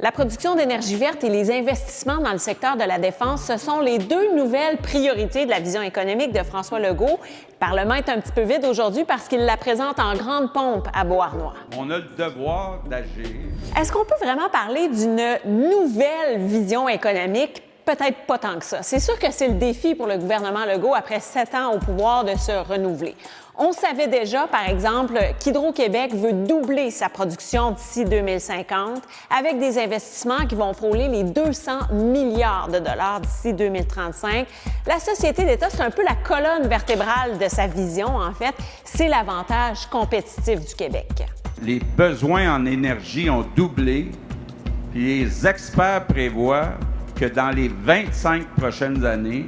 La production d'énergie verte et les investissements dans le secteur de la défense, ce sont les deux nouvelles priorités de la vision économique de François Legault. Le Parlement est un petit peu vide aujourd'hui parce qu'il la présente en grande pompe à Beauharnois. On a le devoir d'agir. Est-ce qu'on peut vraiment parler d'une nouvelle vision économique? Peut-être pas tant que ça. C'est sûr que c'est le défi pour le gouvernement Legault après 7 ans au pouvoir de se renouveler. On savait déjà, par exemple, qu'Hydro-Québec veut doubler sa production d'ici 2050 avec des investissements qui vont frôler les 200 milliards de dollars d'ici 2035. La société d'État, c'est un peu la colonne vertébrale de sa vision, en fait. C'est l'avantage compétitif du Québec. Les besoins en énergie ont doublé, puis les experts prévoient que dans les 25 prochaines années,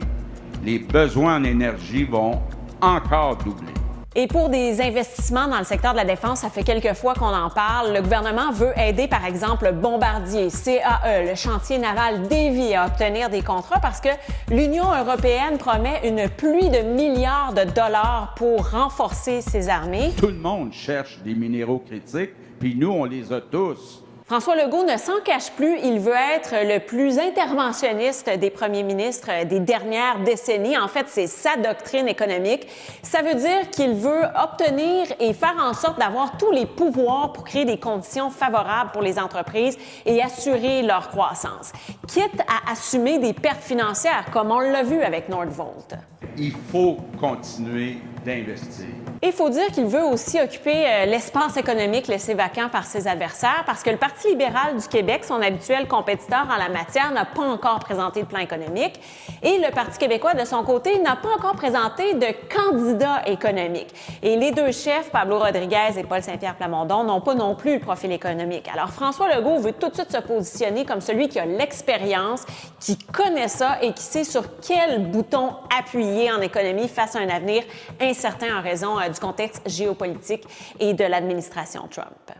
les besoins en énergie vont encore doubler. Et pour des investissements dans le secteur de la défense, ça fait quelques fois qu'on en parle. Le gouvernement veut aider, par exemple, Bombardier, CAE, le chantier naval Davie à obtenir des contrats parce que l'Union européenne promet une pluie de milliards de dollars pour renforcer ses armées. Tout le monde cherche des minéraux critiques, puis nous, on les a tous. François Legault ne s'en cache plus, il veut être le plus interventionniste des premiers ministres des dernières décennies. En fait, c'est sa doctrine économique. Ça veut dire qu'il veut obtenir et faire en sorte d'avoir tous les pouvoirs pour créer des conditions favorables pour les entreprises et assurer leur croissance, quitte à assumer des pertes financières, comme on l'a vu avec Nordvolt. Il faut continuer d'investir. Et il faut dire qu'il veut aussi occuper l'espace économique laissé vacant par ses adversaires parce que le Parti libéral du Québec, son habituel compétiteur en la matière, n'a pas encore présenté de plan économique. Et le Parti québécois, de son côté, n'a pas encore présenté de candidat économique. Et les deux chefs, Pablo Rodriguez et Paul Saint-Pierre Plamondon, n'ont pas non plus le profil économique. Alors François Legault veut tout de suite se positionner comme celui qui a l'expérience, qui connaît ça et qui sait sur quel bouton appuyer en économie face à un avenir incertain en raison du contexte géopolitique et de l'administration Trump.